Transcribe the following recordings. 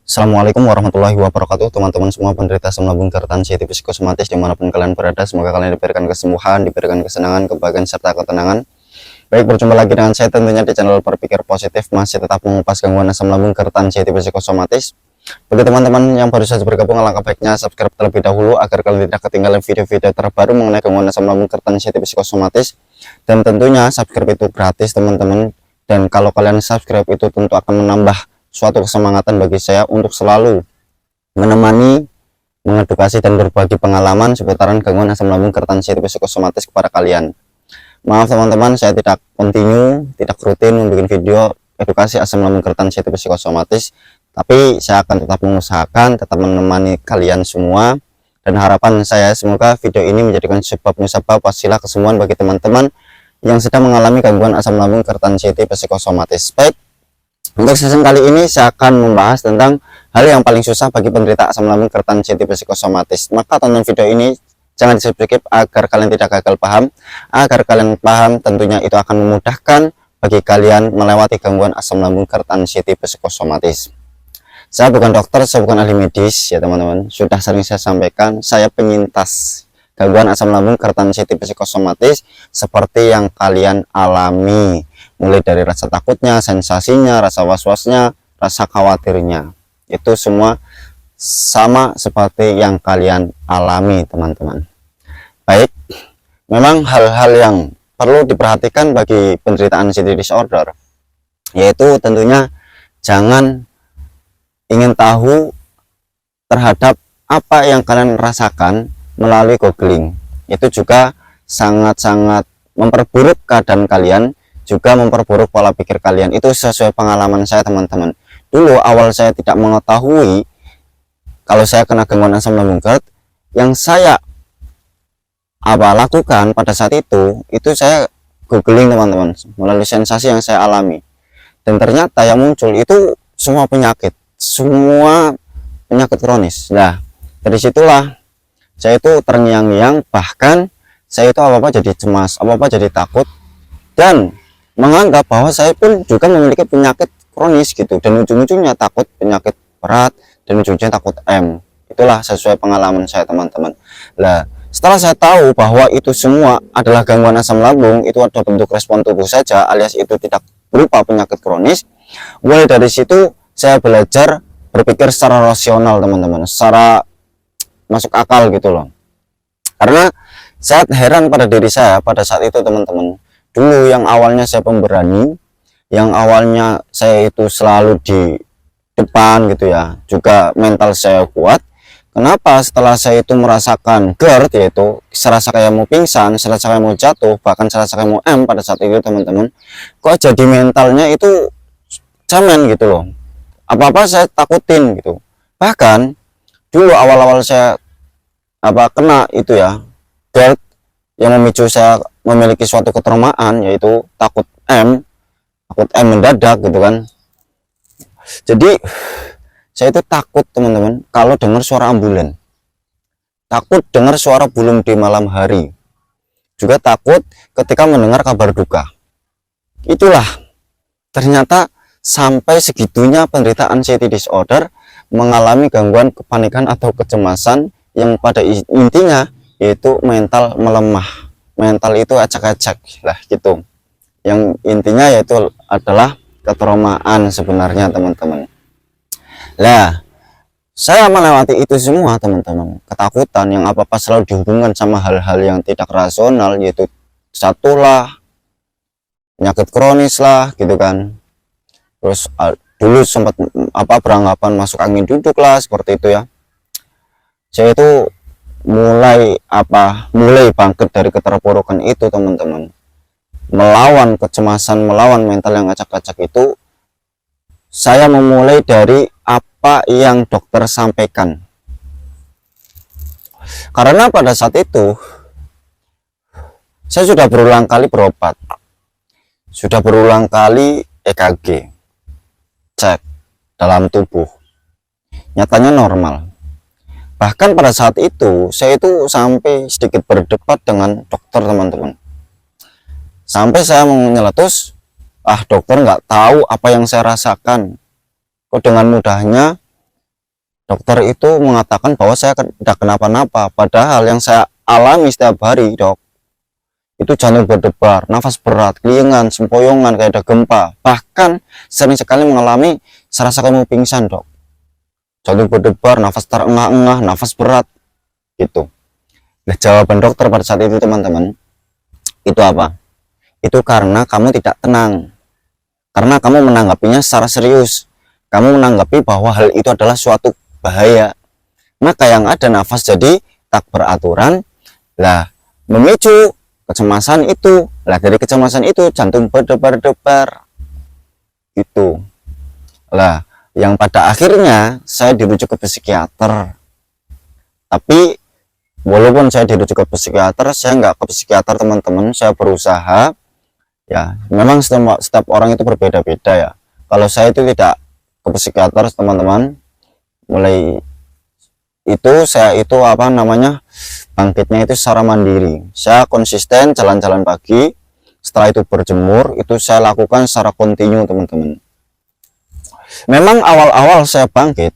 Assalamualaikum warahmatullahi wabarakatuh, teman-teman semua penderita asam lambung hipertensi psikosomatis dimanapun kalian berada. Semoga kalian diberikan kesembuhan, diberikan kesenangan, kebahagiaan serta ketenangan. Baik, berjumpa lagi dengan saya tentunya di channel Berpikir Positif, masih tetap mengupas gangguan asam lambung hipertensi psikosomatis. Bagi teman-teman yang baru saja bergabung, alangkah baiknya subscribe terlebih dahulu agar kalian tidak ketinggalan video-video terbaru mengenai gangguan asam lambung hipertensi psikosomatis. Dan tentunya subscribe itu gratis, teman-teman. Dan kalau kalian subscribe itu tentu akan menambah suatu kesemangatan bagi saya untuk selalu menemani, mengedukasi dan berbagi pengalaman seputaran gangguan asam lambung hipertensi psikosomatis kepada kalian. Maaf teman-teman, saya tidak tidak rutin membuat video edukasi asam lambung hipertensi psikosomatis, tapi saya akan tetap mengusahakan tetap menemani kalian semua. Dan harapan saya semoga video ini menjadikan sebab musabab wasilah kesembuhan bagi teman-teman yang sedang mengalami gangguan asam lambung hipertensi psikosomatis. Baik, untuk season kali ini saya akan membahas tentang hal yang paling susah bagi penderita asam lambung hipertensi psikosomatis. Maka tonton video ini, jangan di-skip agar kalian tidak gagal paham. Agar kalian paham, tentunya itu akan memudahkan bagi kalian melewati gangguan asam lambung hipertensi psikosomatis. Saya bukan dokter, saya bukan ahli medis ya teman-teman. Sudah sering saya sampaikan, saya penyintas gangguan asam lambung hipertensi psikosomatis seperti yang kalian alami. Mulai dari rasa takutnya, sensasinya, rasa was-wasnya, rasa khawatirnya, itu semua sama seperti yang kalian alami teman-teman. Baik, memang hal-hal yang perlu diperhatikan bagi penderita anxiety disorder, yaitu tentunya jangan ingin tahu terhadap apa yang kalian rasakan melalui googling. Itu juga sangat-sangat memperburuk keadaan kalian, juga memperburuk pola pikir kalian. Itu sesuai pengalaman saya teman-teman. Dulu awal saya tidak mengetahui kalau saya kena gangguan asam lambung GERD, yang saya lakukan pada saat itu saya googling teman-teman melalui sensasi yang saya alami. Dan ternyata yang muncul itu semua penyakit kronis. Nah, dari situlah saya itu terngiang-ngiang, bahkan saya itu apa-apa jadi cemas, apa-apa jadi takut, dan menganggap bahwa saya pun juga memiliki penyakit kronis gitu, dan ujung-ujungnya takut penyakit berat, dan ujungnya takut M. Itulah sesuai pengalaman saya teman-teman. Nah, setelah saya tahu bahwa itu semua adalah gangguan asam lambung, itu adalah bentuk respon tubuh saja, alias itu tidak berupa penyakit kronis. Mulai dari situ saya belajar berpikir secara rasional teman-teman, secara masuk akal gitu loh. Karena saya heran pada diri saya pada saat itu teman-teman. Dulu yang awalnya saya pemberani, yang awalnya saya itu selalu di depan gitu ya, juga mental saya kuat. Kenapa setelah saya itu merasakan GERD, yaitu serasa kayak mau pingsan, serasa kayak mau jatuh, bahkan serasa kayak mau M pada saat itu teman-teman, kok jadi mentalnya itu cemen gitu loh. Apa-apa saya takutin gitu. Bahkan dulu awal-awal saya kena itu ya GERD, yang memicu saya memiliki suatu ketraumaan, yaitu takut M mendadak gitu kan. Jadi saya itu takut teman-teman kalau dengar suara ambulan, takut dengar suara bulung di malam hari, juga takut ketika mendengar kabar duka. Itulah ternyata sampai segitunya penderita anxiety disorder mengalami gangguan kepanikan atau kecemasan yang pada intinya yaitu mental melemah, mental itu acak-acak lah gitu, yang intinya yaitu adalah ketraumaan sebenarnya teman-teman. Lah, saya melewati itu semua teman-teman, ketakutan yang apa-apa selalu dihubungkan sama hal-hal yang tidak rasional, yaitu satulah penyakit kronis lah gitu kan. Terus dulu sempat beranggapan masuk angin duduk lah seperti itu ya. Saya itu mulai bangkit dari keterpurukan itu teman-teman, melawan kecemasan, melawan mental yang acak-acak itu. Saya memulai dari apa yang dokter sampaikan, karena pada saat itu saya sudah berulang kali berobat, sudah berulang kali EKG, cek dalam tubuh, nyatanya normal. Bahkan pada saat itu saya itu sampai sedikit berdebat dengan dokter teman-teman, sampai saya menyeletus, dokter nggak tahu apa yang saya rasakan, kok dengan mudahnya Dokter itu mengatakan bahwa saya tidak kenapa-napa, padahal yang saya alami setiap hari, dok, itu jantung berdebar, nafas berat, keliengan, sempoyongan, kayak ada gempa, bahkan sering sekali mengalami serasa kayak mau pingsan, dok. Jantung berdebar, nafas terengah-engah, nafas berat, gitu. Nah, jawaban dokter pada saat itu, teman-teman, itu apa? Itu karena kamu tidak tenang, karena kamu menanggapinya secara serius, kamu menanggapi bahwa hal itu adalah suatu bahaya. Maka yang ada nafas jadi tak beraturan, lah memicu kecemasan itu, lah dari kecemasan itu jantung berdebar-debar gitu. Lah yang pada akhirnya saya dirujuk ke psikiater. Tapi walaupun saya dirujuk ke psikiater, saya nggak ke psikiater, teman-teman. Saya berusaha, ya memang setiap orang itu berbeda-beda ya. Kalau saya itu tidak ke psikiater, teman-teman, mulai itu saya itu apa namanya, bangkitnya itu secara mandiri. Saya konsisten jalan-jalan pagi, setelah itu berjemur, itu saya lakukan secara kontinu, teman-teman. Memang awal-awal saya bangkit,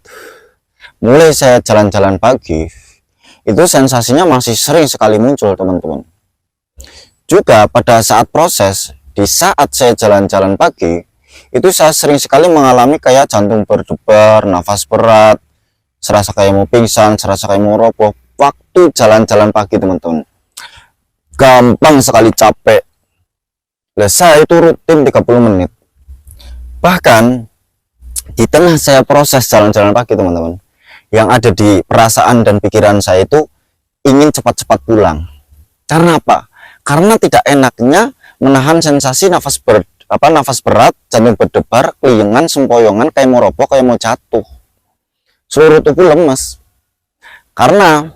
mulai saya jalan-jalan pagi, itu sensasinya masih sering sekali muncul, teman-teman. Juga pada saat proses, di saat saya jalan-jalan pagi, itu saya sering sekali mengalami kayak jantung berdebar, nafas berat, serasa kayak mau pingsan, serasa kayak mau roboh waktu jalan-jalan pagi, teman-teman. Gampang sekali capek. Nah, saya itu rutin 30 menit. Bahkan di tengah saya proses jalan-jalan pagi, teman-teman, yang ada di perasaan dan pikiran saya itu ingin cepat-cepat pulang. Karena apa? Karena tidak enaknya menahan sensasi nafas berat, jantung berdebar, keliengan, sempoyongan, kayak mau roboh, kayak mau jatuh. Seluruh tubuh lemas. Karena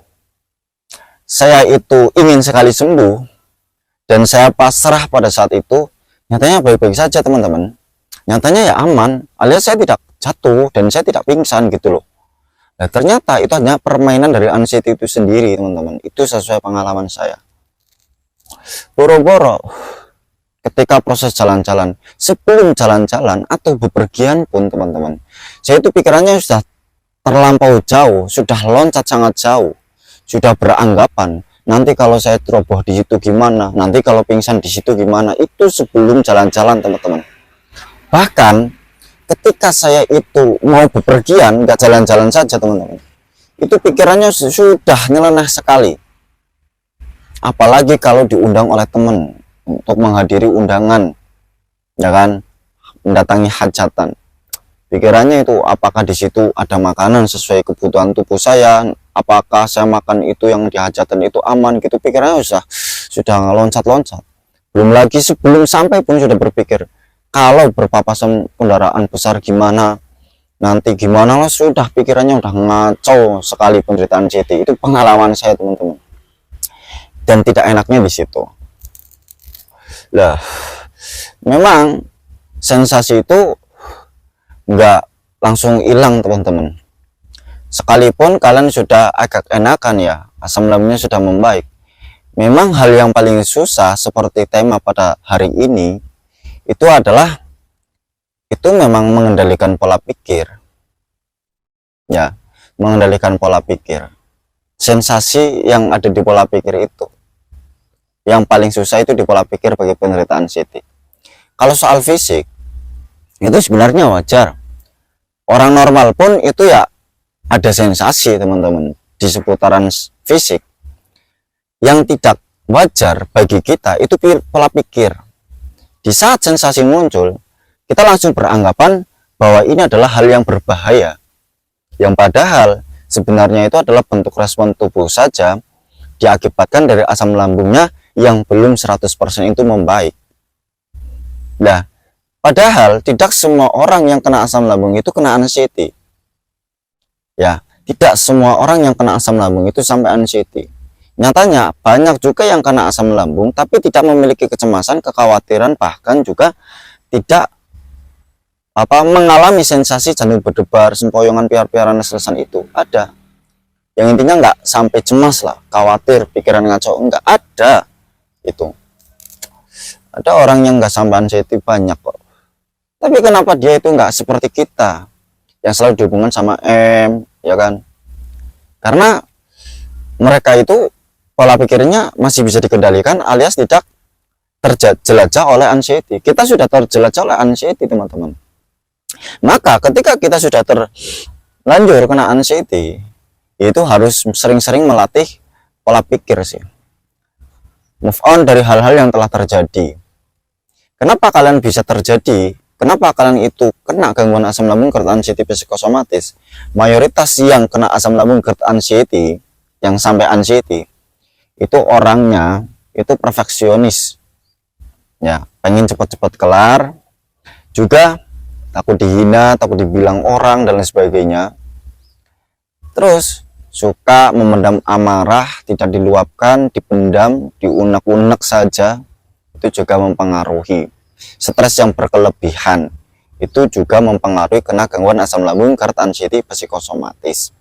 saya itu ingin sekali sembuh dan saya pasrah pada saat itu, nyatanya baik-baik saja, teman-teman. Nyatanya ya aman, alias saya tidak jatuh dan saya tidak pingsan gitu loh. Nah, ternyata itu hanya permainan dari anxiety itu sendiri, teman-teman. Itu sesuai pengalaman saya. Boro-boro ketika proses jalan-jalan, sebelum jalan-jalan atau bepergian pun, teman-teman, saya itu pikirannya sudah terlampau jauh, sudah loncat sangat jauh, sudah beranggapan nanti kalau saya teroboh di situ gimana, nanti kalau pingsan di situ gimana. Itu sebelum jalan-jalan, teman-teman. Bahkan ketika saya itu mau bepergian, nggak jalan-jalan saja, teman-teman, itu pikirannya sudah nyeleneh sekali. Apalagi kalau diundang oleh teman untuk menghadiri undangan, ya kan, mendatangi hajatan. Pikirannya itu apakah di situ ada makanan sesuai kebutuhan tubuh saya, apakah saya makan itu yang di hajatan itu aman gitu. Pikirannya sudah loncat-loncat. Belum lagi sebelum sampai pun sudah berpikir kalau berpapasan kendaraan besar gimana, nanti gimana lah, sudah pikirannya udah ngaco sekali penderitaan CT. Itu pengalaman saya, teman-teman. Dan tidak enaknya di situ. Lah, memang sensasi itu nggak langsung hilang, teman-teman. Sekalipun kalian sudah agak enakan ya, asam lambungnya sudah membaik. Memang hal yang paling susah seperti tema pada hari ini itu adalah itu memang mengendalikan pola pikir. Ya, mengendalikan pola pikir. Sensasi yang ada di pola pikir itu yang paling susah, itu di pola pikir bagi penderita anxiety. Kalau soal fisik itu sebenarnya wajar, orang normal pun itu ya ada sensasi, teman-teman, di seputaran fisik. Yang tidak wajar bagi kita itu pola pikir. Di saat sensasi muncul, kita langsung beranggapan bahwa ini adalah hal yang berbahaya, yang padahal sebenarnya itu adalah bentuk respon tubuh saja, diakibatkan dari asam lambungnya yang belum 100% itu membaik. Nah, padahal tidak semua orang yang kena asam lambung itu kena anxiety. Ya, tidak semua orang yang kena asam lambung itu sampai anxiety. Nyatanya banyak juga yang kena asam lambung tapi tidak memiliki kecemasan, kekhawatiran, bahkan juga tidak mengalami sensasi jantung berdebar, sempoyongan, piar-piaran, lesan itu. Ada. Yang intinya nggak sampai cemas lah, khawatir, pikiran ngaco, nggak ada. Itu ada orang yang nggak sampai anxiety banyak kok, tapi kenapa dia itu nggak seperti kita yang selalu dihubungkan sama ya kan? Karena mereka itu pola pikirnya masih bisa dikendalikan alias tidak terjelajah oleh anxiety. Kita sudah terjelajah oleh anxiety, teman-teman. Maka ketika kita sudah terlanjur kena anxiety, itu harus sering-sering melatih pola pikir sih. Move on dari hal-hal yang telah terjadi. Kenapa kalian bisa terjadi? Kenapa kalian itu kena gangguan asam lambung GERD anxiety psikosomatis? Mayoritas yang kena asam lambung GERD anxiety, yang sampai anxiety, itu orangnya itu perfeksionis. Ya, pengen cepat-cepat kelar, juga takut dihina, takut dibilang orang dan lain sebagainya. Terus suka memendam amarah, tidak diluapkan, dipendam, diunek-unek saja, itu juga mempengaruhi. Stres yang berkelebihan itu juga mempengaruhi kena gangguan asam lambung GERD anxiety psikosomatis.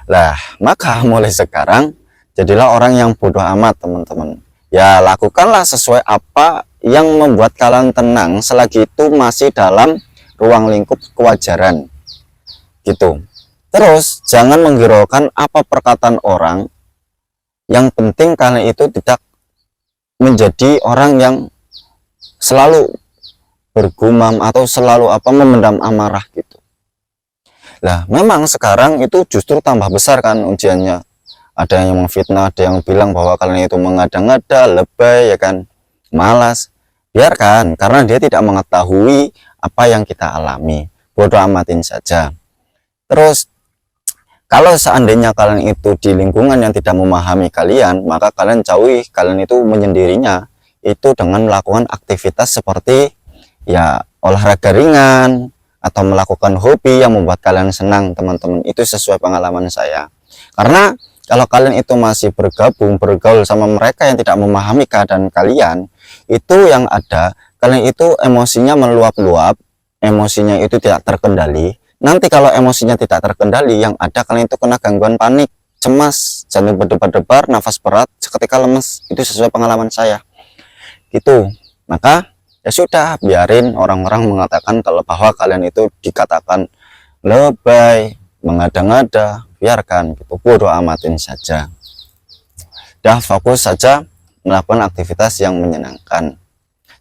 Lah, maka mulai sekarang jadilah orang yang bodoh amat, teman-teman. Ya, lakukanlah sesuai apa yang membuat kalian tenang selagi itu masih dalam ruang lingkup kewajaran gitu. Terus jangan menghiraukan apa perkataan orang. Yang penting kalian itu tidak menjadi orang yang selalu bergumam atau selalu memendam amarah gitu. Lah, memang sekarang itu justru tambah besar kan ujiannya. Ada yang memfitnah, ada yang bilang bahwa kalian itu mengada-ngada, lebay, ya kan, malas. Biarkan, karena dia tidak mengetahui apa yang kita alami. Bodoh amatin saja. Terus, kalau seandainya kalian itu di lingkungan yang tidak memahami kalian, maka kalian jauhi, kalian itu menyendirinya, itu dengan melakukan aktivitas seperti ya olahraga ringan, atau melakukan hobi yang membuat kalian senang, teman-teman. Itu sesuai pengalaman saya. Karena kalau kalian itu masih bergaul sama mereka yang tidak memahami keadaan kalian, itu yang ada, kalian itu emosinya meluap-luap, emosinya itu tidak terkendali. Nanti kalau emosinya tidak terkendali, yang ada kalian itu kena gangguan panik, cemas, jantung berdebar-debar, nafas berat, seketika lemes. Itu sesuai pengalaman saya. Gitu. Maka ya sudah, biarin orang-orang mengatakan kalau bahwa kalian itu dikatakan lebay, mengada-ngada, biarkan gitu, bodoh amatin saja. Dah, fokus saja melakukan aktivitas yang menyenangkan.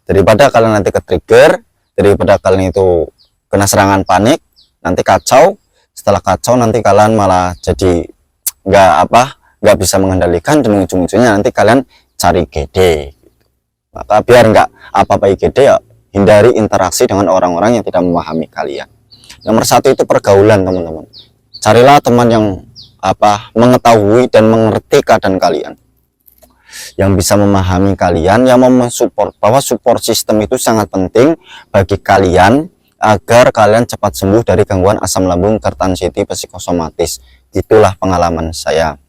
Daripada kalian nanti ke-trigger, daripada kalian itu kena serangan panik, nanti kacau. Setelah kacau nanti kalian malah jadi nggak bisa mengendalikan, dan ujung-ujungnya nanti kalian cari GD. Maka biar nggak apa-apa IGD, ya hindari interaksi dengan orang-orang yang tidak memahami kalian. Nomor satu itu pergaulan, teman-teman. Carilah teman yang mengetahui dan mengerti keadaan kalian, yang bisa memahami kalian, yang mensupport, bahwa support system itu sangat penting bagi kalian agar kalian cepat sembuh dari gangguan asam lambung GERD anxiety psikosomatis. Itulah pengalaman saya.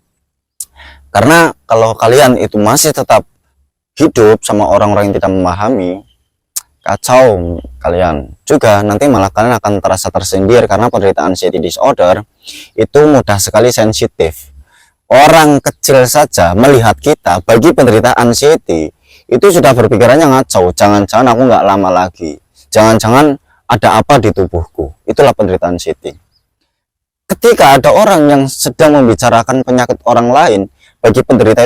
Karena kalau kalian itu masih tetap hidup sama orang-orang yang tidak memahami, kacau kalian juga, nanti malah kalian akan terasa tersindir. Karena penderita anxiety disorder itu mudah sekali sensitif. Orang kecil saja melihat kita, bagi penderita anxiety itu sudah berpikirannya ngacau, jangan-jangan aku nggak lama lagi, jangan-jangan ada apa di tubuhku. Itulah penderita anxiety. Ketika ada orang yang sedang membicarakan penyakit orang lain, bagi penderita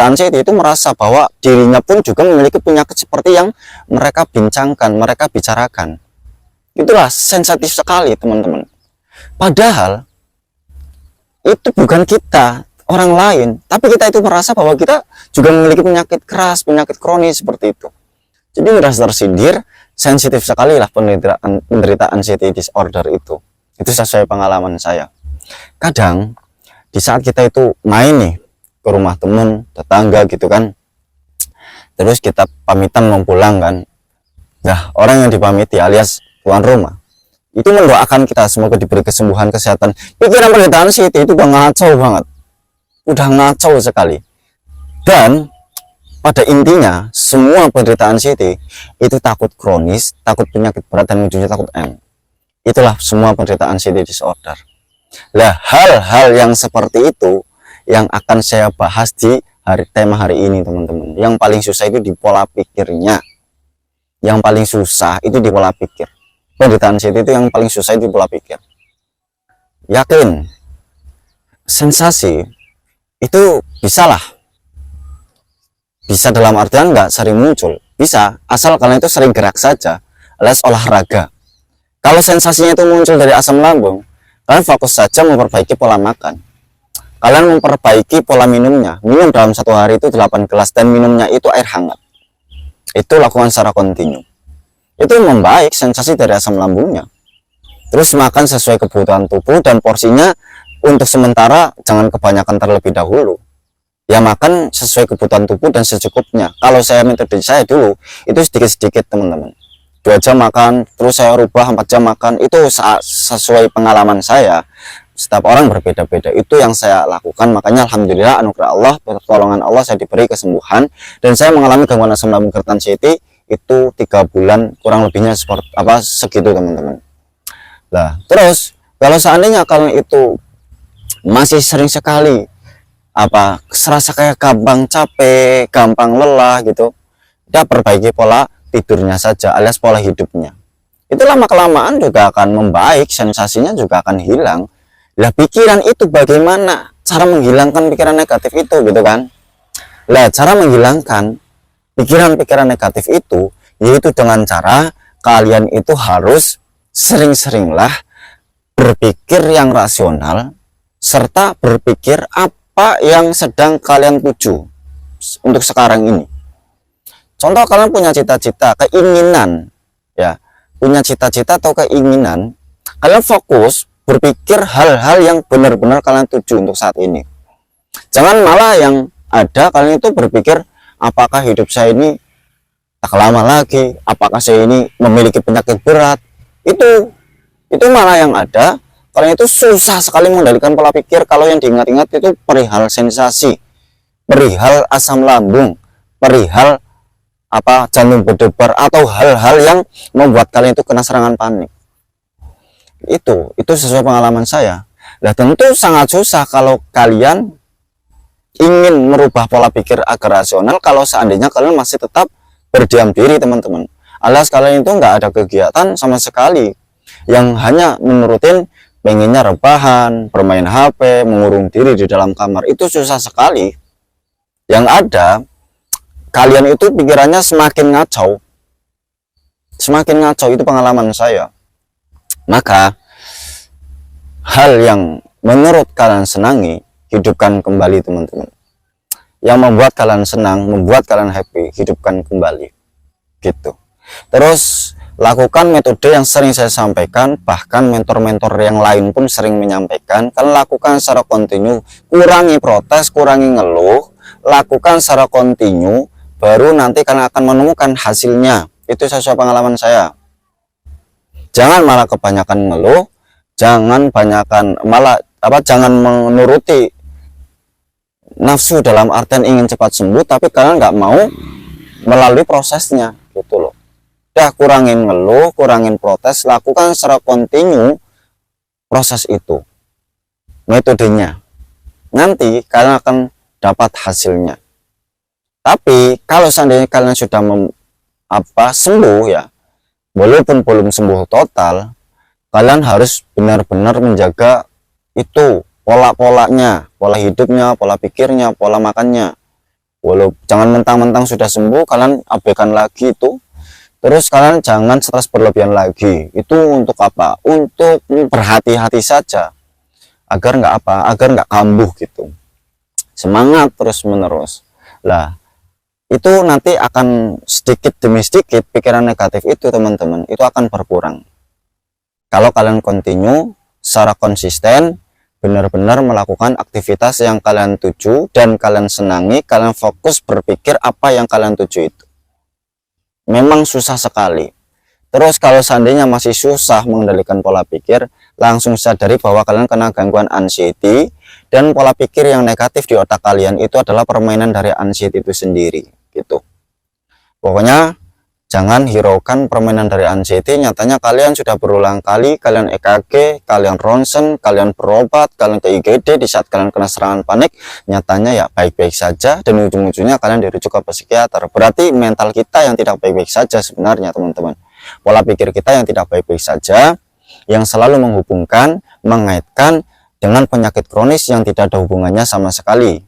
anxiety itu merasa bahwa dirinya pun juga memiliki penyakit seperti yang mereka bincangkan, mereka bicarakan. Itulah sensitif sekali, teman-teman. Padahal itu bukan kita, orang lain, tapi kita itu merasa bahwa kita juga memiliki penyakit keras, penyakit kronis seperti itu. Jadi merasa tersindir, sensitif sekali lah penderita anxiety disorder itu. Itu sesuai pengalaman saya. Kadang di saat kita itu main nih ke rumah teman, tetangga gitu kan, terus kita pamitan mau pulang kan, nah orang yang dipamiti alias tuan rumah itu mendoakan kita semoga diberi kesembuhan, kesehatan. Pikiran penderita anxiety itu udah ngacau banget, udah ngacau sekali. Dan pada intinya semua penderita anxiety itu takut kronis, takut penyakit berat, dan ujungnya takut M. Itulah semua penderita anxiety disorder. Lah, hal-hal yang seperti itu yang akan saya bahas di tema hari ini, teman-teman. Yang paling susah itu di pola pikirnya. Yang paling susah itu di pola pikir. Penderita anxiety itu yang paling susah itu di pola pikir. yakin sensasi itu bisa dalam artian nggak sering muncul, bisa asal kalian itu sering gerak saja alias olahraga. Kalau sensasinya itu muncul dari asam lambung, kalian fokus saja memperbaiki pola makan, kalian memperbaiki pola minumnya, minum dalam satu hari itu 8 gelas dan minumnya itu air hangat, itu lakukan secara kontinu, itu membaik sensasi dari asam lambungnya. Terus makan sesuai kebutuhan tubuh dan porsinya untuk sementara jangan kebanyakan terlebih dahulu. Ya makan sesuai kebutuhan tubuh dan secukupnya. Kalau saya metode saya dulu itu sedikit-sedikit teman-teman. 2 jam makan, terus saya rubah 4 jam makan. Itu sesuai pengalaman saya. Setiap orang berbeda-beda. Itu yang saya lakukan. Makanya alhamdulillah anugerah Allah, pertolongan Allah, saya diberi kesembuhan dan saya mengalami gangguan asam lambung GERD anxiety itu 3 bulan kurang lebihnya seperti apa segitu teman-teman. Nah, terus kalau seandainya kalian itu masih sering sekali serasa kayak gampang capek, gampang lelah gitu, udah perbaiki pola tidurnya saja alias pola hidupnya. Itu lama-kelamaan juga akan membaik, sensasinya juga akan hilang. Lah pikiran itu bagaimana cara menghilangkan pikiran negatif itu gitu kan. Lah cara menghilangkan pikiran-pikiran negatif itu yaitu dengan cara kalian itu harus sering-seringlah berpikir yang rasional serta berpikir apa yang sedang kalian tuju untuk sekarang ini. Contoh kalian punya cita-cita, keinginan ya, punya cita-cita atau keinginan, kalian fokus berpikir hal-hal yang benar-benar kalian tuju untuk saat ini. Jangan malah yang ada kalian itu berpikir apakah hidup saya ini tak lama lagi, apakah saya ini memiliki penyakit berat. Itu malah yang ada kalian itu susah sekali mengendalikan pola pikir. Kalau yang diingat-ingat itu perihal sensasi, perihal asam lambung, perihal jantung berdebar atau hal-hal yang membuat kalian itu kena serangan panik. Itu sesuai pengalaman saya. Nah tentu sangat susah kalau kalian ingin merubah pola pikir agar rasional kalau seandainya kalian masih tetap berdiam diri teman-teman, alias kalian itu nggak ada kegiatan sama sekali, yang hanya menurutin pengennya rebahan, bermain HP, mengurung diri di dalam kamar. Itu susah sekali. Yang ada kalian itu pikirannya semakin ngacau, itu pengalaman saya. Maka hal yang menurut kalian senangi, hidupkan kembali teman-teman. Yang membuat kalian senang, membuat kalian happy, hidupkan kembali gitu. Terus lakukan metode yang sering saya sampaikan, bahkan mentor-mentor yang lain pun sering menyampaikan. Kalian lakukan secara kontinu, kurangi protes, kurangi ngeluh, lakukan secara kontinu, baru nanti kalian akan menemukan hasilnya. Itu sesuai pengalaman saya. Jangan malah kebanyakan ngeluh, jangan jangan menuruti nafsu dalam artian ingin cepat sembuh, tapi kalian nggak mau melalui prosesnya gitu loh. Udah kurangin ngeluh, kurangin protes, lakukan secara kontinu proses itu, metodenya, nanti kalian akan dapat hasilnya. Tapi kalau seandainya kalian sudah sembuh ya, walaupun belum sembuh total, kalian harus benar-benar menjaga itu pola-polanya, pola hidupnya, pola pikirnya, pola makannya. Jangan mentang-mentang sudah sembuh kalian abaikan lagi itu. Terus kalian jangan stres berlebihan lagi. Itu untuk apa? Untuk berhati-hati saja agar nggak kambuh gitu. Semangat terus menerus. Lah itu nanti akan sedikit demi sedikit pikiran negatif itu teman-teman itu akan berkurang kalau kalian continue secara konsisten, benar-benar melakukan aktivitas yang kalian tuju dan kalian senangi. Kalian fokus berpikir apa yang kalian tuju itu. Memang susah sekali. Terus kalau seandainya masih susah mengendalikan pola pikir, langsung sadari bahwa kalian kena gangguan anxiety, dan pola pikir yang negatif di otak kalian itu adalah permainan dari anxiety itu sendiri gitu. Pokoknya jangan hiraukan permainan dari anxiety. Nyatanya kalian sudah berulang kali kalian EKG, kalian ronsen, kalian berobat, kalian ke IGD di saat kalian kena serangan panik, nyatanya ya baik-baik saja dan ujung-ujungnya kalian dirujuk ke psikiater. Berarti mental kita yang tidak baik-baik saja sebenarnya teman-teman, pola pikir kita yang tidak baik-baik saja. yang selalu menghubungkan, mengaitkan dengan penyakit kronis yang tidak ada hubungannya sama sekali.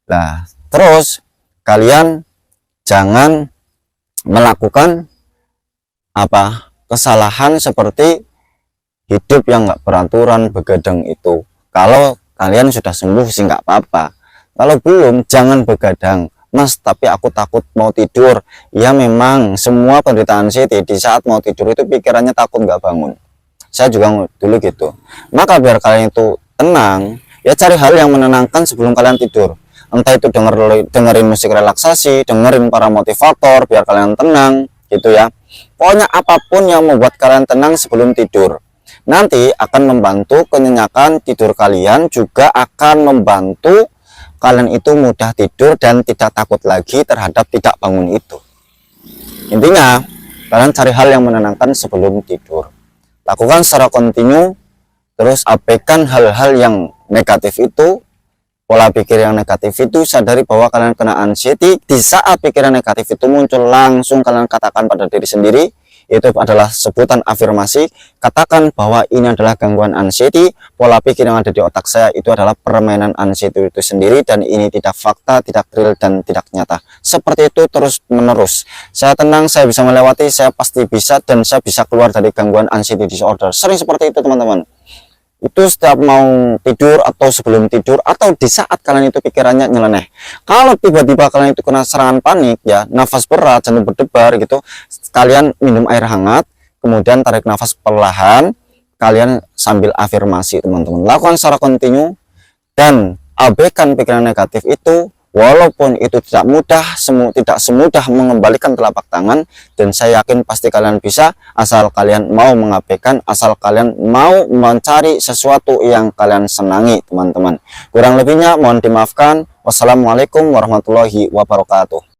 Nah, terus kalian jangan melakukan kesalahan seperti hidup yang nggak beraturan, begadang itu. Kalau kalian sudah sembuh sih nggak apa-apa. Kalau belum, jangan begadang. Mas, tapi aku takut mau tidur. Ya memang semua penderita anxiety di saat mau tidur itu pikirannya takut nggak bangun. Saya juga dulu gitu. Maka biar kalian itu tenang, ya cari hal yang menenangkan sebelum kalian tidur. Entah itu dengerin musik relaksasi, dengerin para motivator biar kalian tenang gitu ya. Pokoknya apapun yang membuat kalian tenang sebelum tidur. Nanti akan membantu kenyenyakan tidur kalian, juga akan membantu kalian itu mudah tidur dan tidak takut lagi terhadap tidak bangun itu. Intinya, kalian cari hal yang menenangkan sebelum tidur. Lakukan secara kontinu, terus abaikan hal-hal yang negatif itu, pola pikir yang negatif itu. Sadari bahwa kalian kena anxiety. Di saat pikiran negatif itu muncul, langsung kalian katakan pada diri sendiri, itu adalah sebutan afirmasi. Katakan bahwa ini adalah gangguan anxiety, pola pikir yang ada di otak saya itu adalah permainan anxiety itu sendiri, dan ini tidak fakta, tidak real, dan tidak nyata. Seperti itu terus menerus. Saya tenang, saya bisa melewati, saya pasti bisa, dan saya bisa keluar dari gangguan anxiety disorder. Sering seperti itu teman-teman. Itu setiap mau tidur atau sebelum tidur atau di saat kalian itu pikirannya nyeleneh. Kalau tiba-tiba kalian itu kena serangan panik ya, nafas berat, jantung berdebar gitu, kalian minum air hangat, kemudian tarik nafas perlahan, kalian sambil afirmasi teman-teman. Lakukan secara kontinu dan abaikan pikiran negatif itu. Walaupun itu tidak mudah, tidak semudah mengembalikan telapak tangan, dan saya yakin pasti kalian bisa, asal kalian mau mengabaikan, asal kalian mau mencari sesuatu yang kalian senangi teman-teman. Kurang lebihnya mohon dimaafkan. Wassalamualaikum warahmatullahi wabarakatuh.